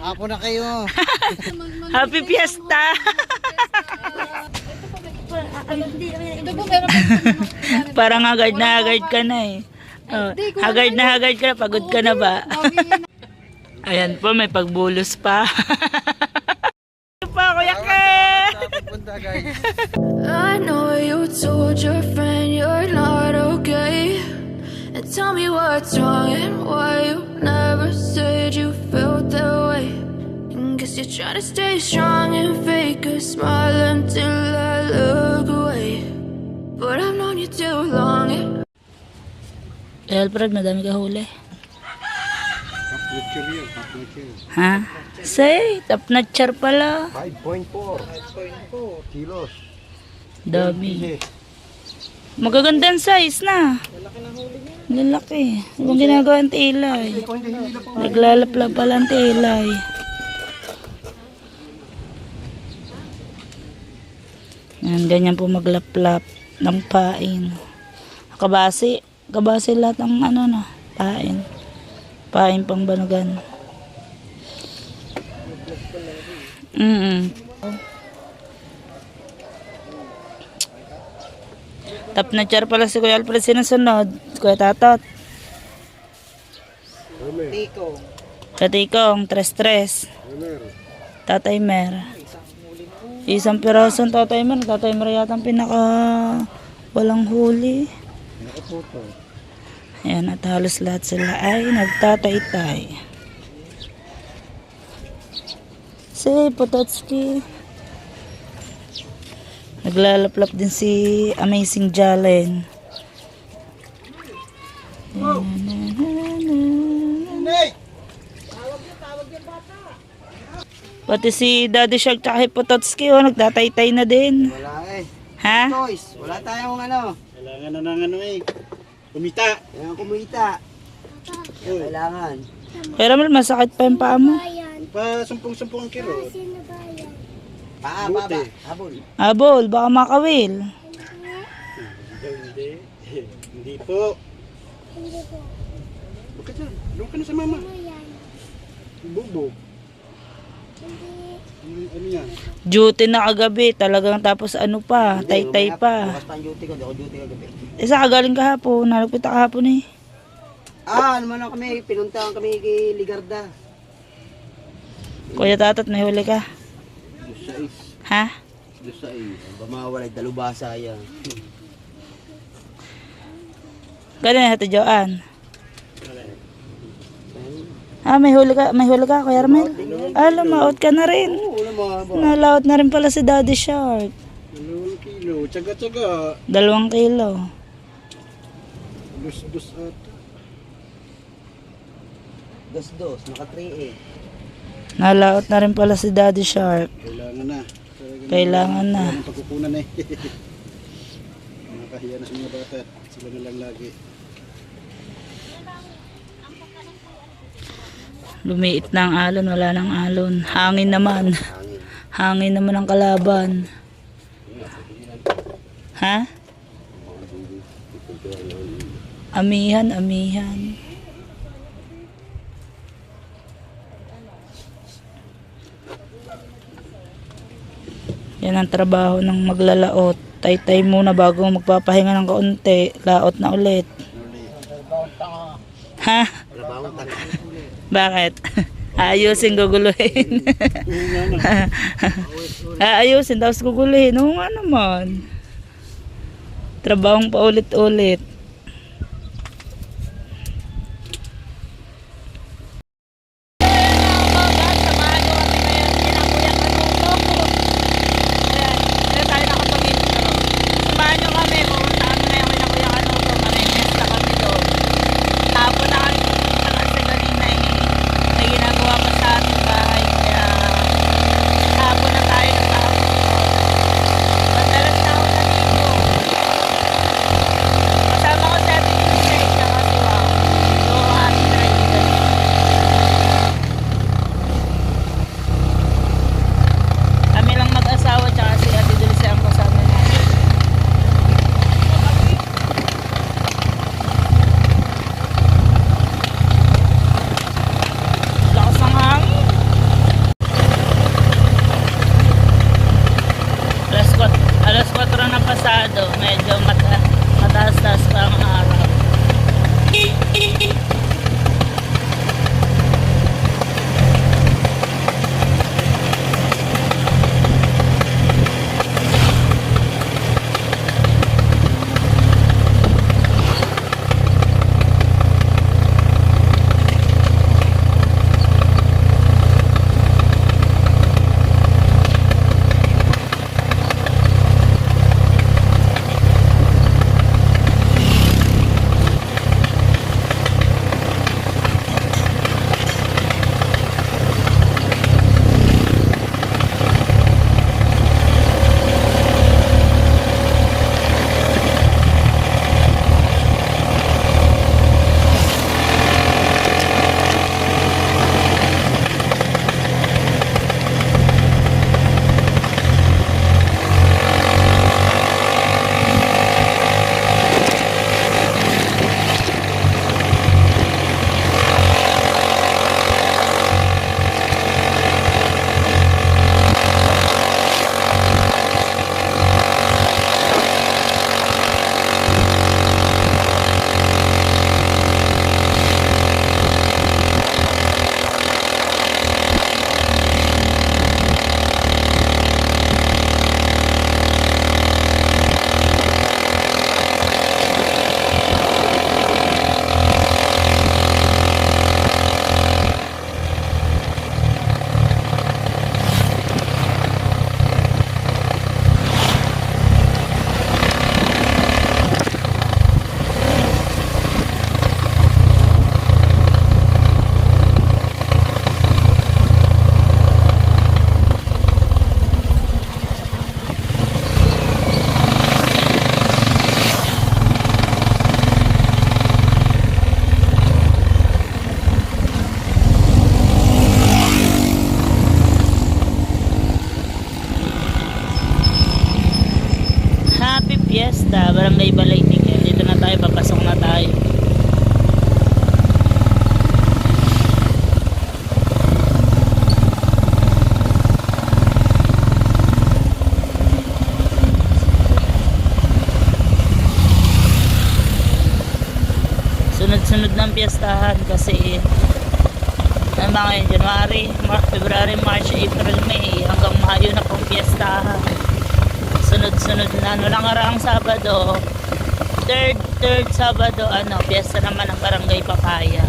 Apo na kayo. Happy Fiesta! Parang haggard na haggard ka na eh. Oh, haggard na haggard ka na, pagod ka na ba? Ayan po, may pagbulos pa. Ito pa, Kuya Ke! I know you told your friend you're not okay, and tell me what's wrong and why you never said you felt that way. And guess you're trying to stay strong and fake a smile until I look away, but I've known you too long. Alfred, madami ka huli. Ha? Say, top notcher pala. 5.4 kilos. Dami. Magagandang size na. Lalaki. Ibang ginagawa ang tilay. Naglalaplap pala ang tilay. Yan, ganyan po maglaplap ng pain. Kabasi. Kabasi lahat ng ano na, pain. Pain pang banugan. Top na char pala si Kuya Alfred sinusunod. Kuya Tatot. Tiko. Katikong, tres-tres. Tatay Mer. Isang pirasong Tatay Mer. Tatay Mer yata ang pinaka walang huli. Ayan, at halos lahat sila ay nagtatay-tay. Si Pototski. Naglalaplap din si Amazing Jalen. Pati si Daddy Shark tsaka si Pototski, oh, nagtatay-tay na din. Wala eh. Ha? Toys, wala tayong ano. Kailangan na ng ano eh. Kumita. Kailangan kumita. Kailangan. Pero mal masakit pa yung paa mo. Pa 10-10 ang kilo. Baba. Habol. Abol, baka makawil. Hindi. Hindi po. Bakit yan? Doon ka na sa mama. Bubog. Ano yan? Duty na kagabi, talagang tapos ano pa, tay-tay pa. Bukas pa ang duty ko, di ako duty kagabi. Isa kagaling kahapon, nalagpit ako kahapon eh. Ano man kami, pinuntahan kami kay Ligarda. Kuya Tatot, may huli ka? Dusais. Ha? Dusais. Bamawalay, dalubasa yan. Ganun Ate Joanne. May huli ka, Kuya Armel? Lumaot ka na rin. Oo, wala mga ba. Nalaot na rin pala si Daddy Shark. 2 kilo. Tsaga-tsaga. 2 kilo. Dus-dus ata. Dos, naka 3 eh. Nalaot na rin pala si Daddy Shark. Kailangan na. Kailangan na. Kailangan pagkukunan eh. Nakakahiya na sa mga bata. Sila na lang lagi. Lumiit na ang alon, wala nang alon. Hangin naman. Hangin naman ang kalaban. Ha? Amihan. Yan ang trabaho ng maglalaot. Tay-tay muna bago magpapahinga ng kaunti. Laot na ulit. Ha? Bakit? Aayusin, guguluhin. Aayusin, tapos guguluhin. Oo nga naman. Trabahong paulit-ulit. Sunod-sunod ng piyestahan kasi ano ba ngayon, January, February, March, April, May hanggang Mayo na pong piyestahan. Sunod-sunod na ano lang araang Sabado, third Sabado, piyesta naman ng Barangay Papaya.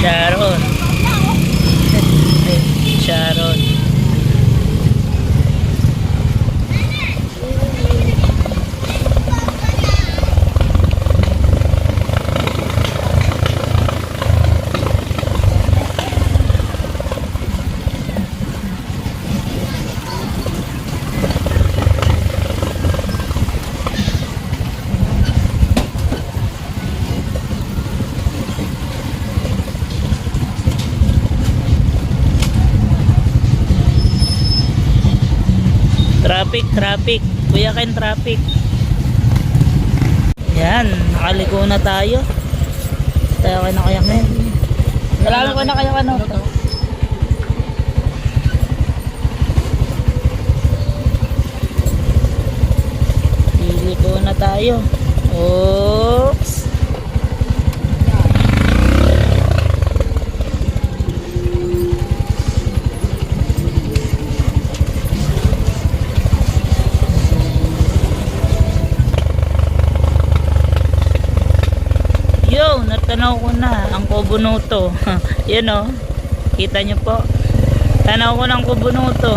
Sharon. Sharon. Traffic. Kuya Ken, traffic. Yan, nakaliko na tayo. Tayo kayo na Kuya Ken. Salamat ko na kayo Liliko na tayo. Oops. Natanaw ko na ang Kubunuto. Yan o, kita nyo po, tanaw ko ng Kubunuto,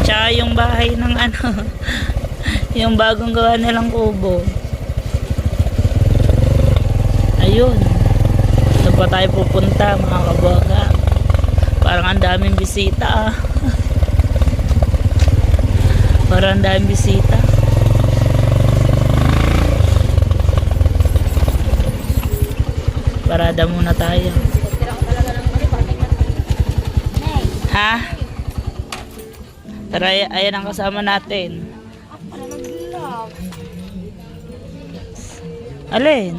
tsaka yung bahay ng yung bagong gawa nilang kubo. Ayun, doon pa tayo pupunta mga kabaga. Parang ang daming bisita parang ang daming bisita. Parada muna tayo. Ha? Tara, ayan ang kasama natin. Alin?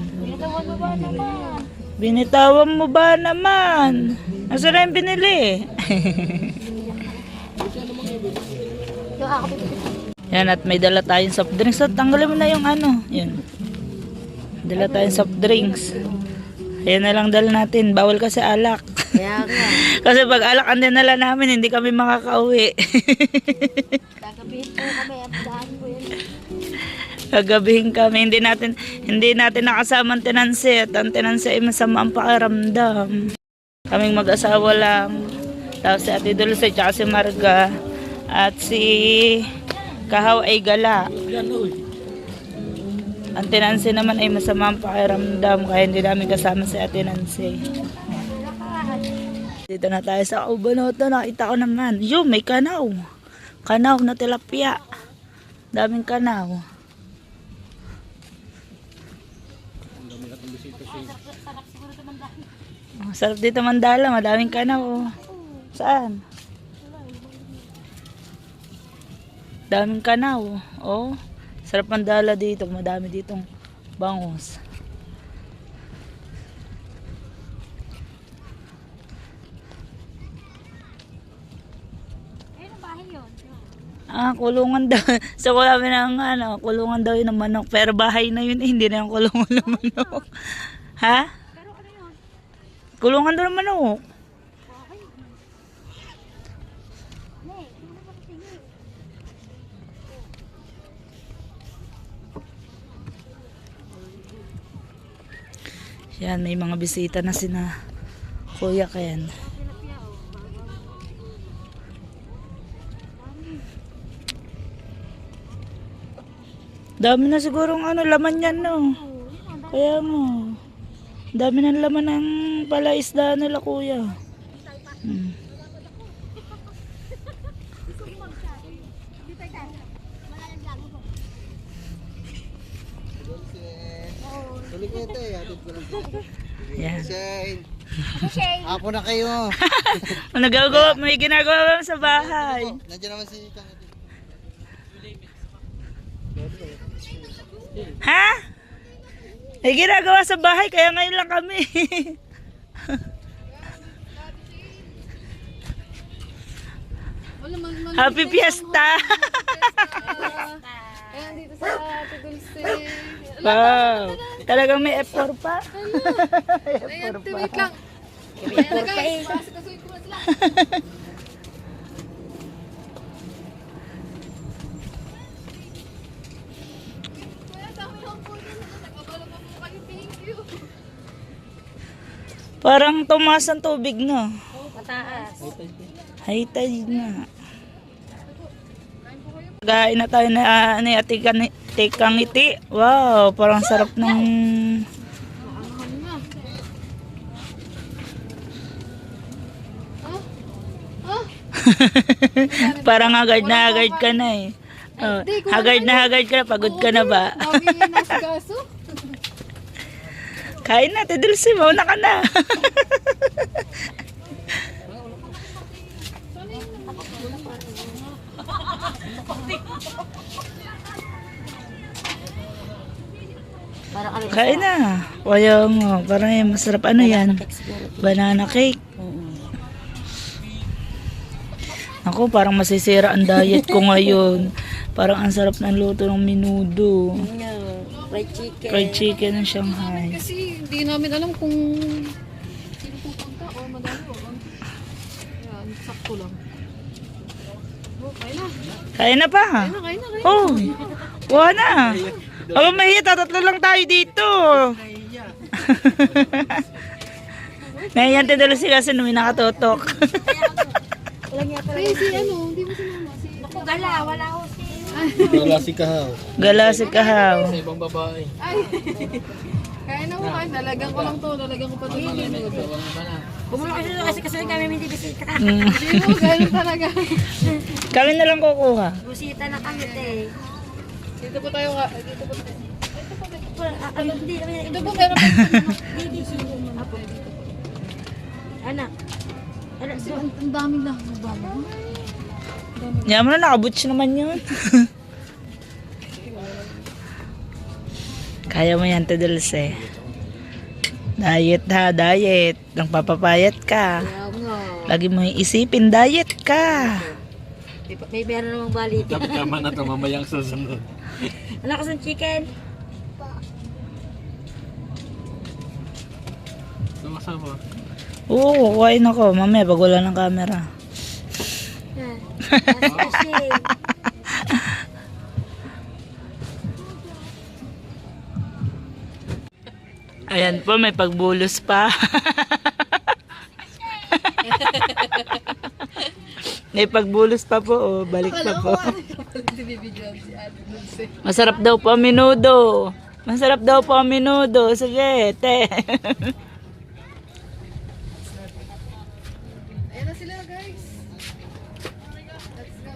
Binitawan mo ba naman? Nasa na yung binili? Yan, at may dala tayong soft drinks. At tanggalin mo na yung yan. Dala tayong soft drinks. Ayan na lang dala natin. Bawal kasi alak. Kaya nga. Kasi pag alak ang dinala namin, hindi kami makakauwi. Gagabihin po kami at daan po yun. Gagabihin kami. Hindi natin nakasama ang tinansi. At ang tinansi ay masama ang pakiramdam. Kaming mag-asawa lang. Tapos si Ate Dulce, tsaka si Marga. At si Kahaw ay gala. Ang Nancy naman ay masama ang pakiramdam kaya hindi namin kasama si Ate Nancy. Dito na tayo sa Kubunuto. Nakita ko naman. Yung may kanaw. Kanaw na tilapia. Daming kanaw. Sarap dito mandala. Madaming kanaw. Saan? Daming kanaw. Oh. Sarap mandala dito. Madami ditong bangus. Kulungan daw. So, wala ng kulungan daw yun ng manok. Pero bahay na yun, hindi na yung kulungan ng manok. Ha? Kulungan daw ng manok. Yan, may mga bisita na sina Kuya Ken. Dami na sigurong laman yan, no? Kaya nga. Dami na laman ng palaisda nila, Kuya. Tuloy ko ito eh. Atid ko lang. Yan. Shane. Apo na kayo. May ginagawa mo sa bahay. Nandiyan naman si Kang. Ha? May ginagawa sa bahay, kaya ngayon lang kami. Happy Fiesta! Ayan, dito sa Tudulce. Wow! Talagang may effort pa. Ayan, wait lang. Ayan na guys, pasikasuin ko na sila. Kuya, dami lang po dyan. Nakabala pa po kayo. Thank you. Parang tumaas ang tubig na. Mataas. High tide na. Gain na tayo na ni Ate Tikang Ngiti. Wow, parang sarap ng... Parang haggard ka na eh. Haggard ka na, pagod ka na ba? Dami yung nasa gaso. Kain na, Tidulce, mauna ka na. Kain na. Kaya mo, parang masarap yan. Banana cake. Ako, parang masisira ang diet ko ngayon. Parang ang sarap ng luto ng menudo. Fried chicken ng Shanghai. Kasi hindi namin alam kung sino pupunta o madami o. Ayan, sakto lang. Oh, kain na. Kain na pa. Kain na. Oh, kuha na. Ako mahiya, tatlo lang tayo dito. Ngayon, Tidulce kasi nung nakatotok. Si hindi mo sinama. Naku, gala, wala ko si... Wala si Kahaw. Gala si Kahaw. Ibang babae. Ay, kaya na ko kain. Dalagang ko lang to. Dalagang ko pa ito. Kasi kami hindi bisita. Hindi mo, ganun talaga. Kami na lang kukuha. Busita na kami, te. Dito po tayo nga. Dito po tayo. Hindi naman Dito po meron pa. anak. Ang dami lang. Ang dami. Yaman na, nakabutch naman yun. Kaya mo yan, Tidulce. Diet ha, diet. Nang papapayat ka. Lagi mo isipin, diet ka. May meron namang balit. Tama na ito, mamayang susunod. Anak ko sa chicken. Sumasama. Oo, kukain ako. Mamaya, pag wala ng camera. Ayan po, may pagbulos pa. May pagbulos pa po, oh. Balik pa po. Masarap daw po ang menudo. Masarap daw po ang menudo. Sige, te. Ayan na sila, guys. Let's go.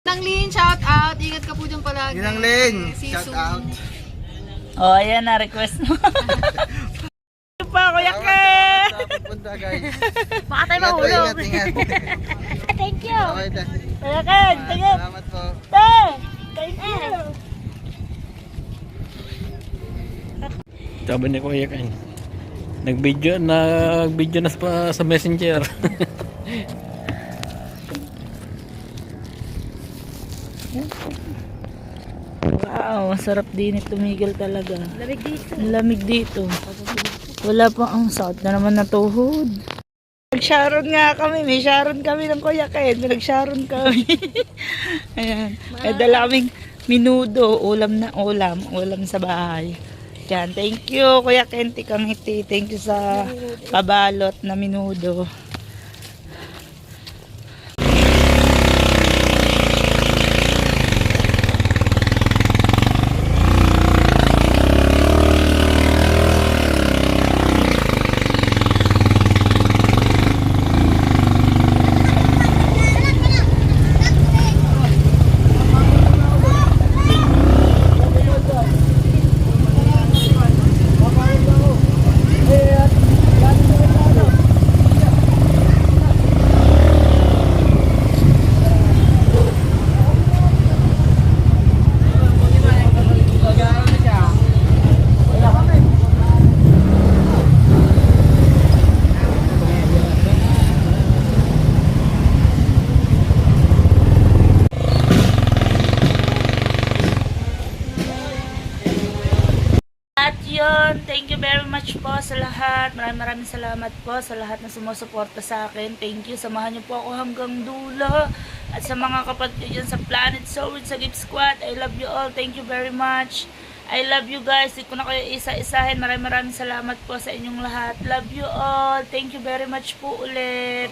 Ginanglin, shout out. Ingat ka po dyan palagi. Ginanglin, Si shout Sue. out. Oh, ayan na, request mo. Ito pa, Kuya Ken. Punta guys. Baka tayo Ingat po, mahulog. ingat. Thank you. Okay, tayo. Kuya Ken, sige. Salamat po. Te, thank you. Sabi ni Kuya Ken. Nag-video na sa messenger. Wow, masarap din tumigil talaga. Lamig dito. Ang lamig dito. Wala pa ang sakit na naman na tuhod. Nag-sharon nga kami. May sharon kami ng Kuya Ken. Nag-sharon kami. Ayan. May dala kaming minudo. Ulam na ulam. Ulam sa bahay. Yan. Thank you Kuya Ken. Tikang iti. Thank you sa pabalot na minudo. At yun, thank you very much po sa lahat. Maraming salamat po sa lahat na sumusuporta sa akin. Thank you. Samahan niyo po ako hanggang dulo. At sa mga kapatid ko dyan sa Planet Soul, sa Gift Squad, I love you all. Thank you very much. I love you guys. Hindi ko na kayo isa-isahin. Maraming salamat po sa inyong lahat. Love you all. Thank you very much po ulit.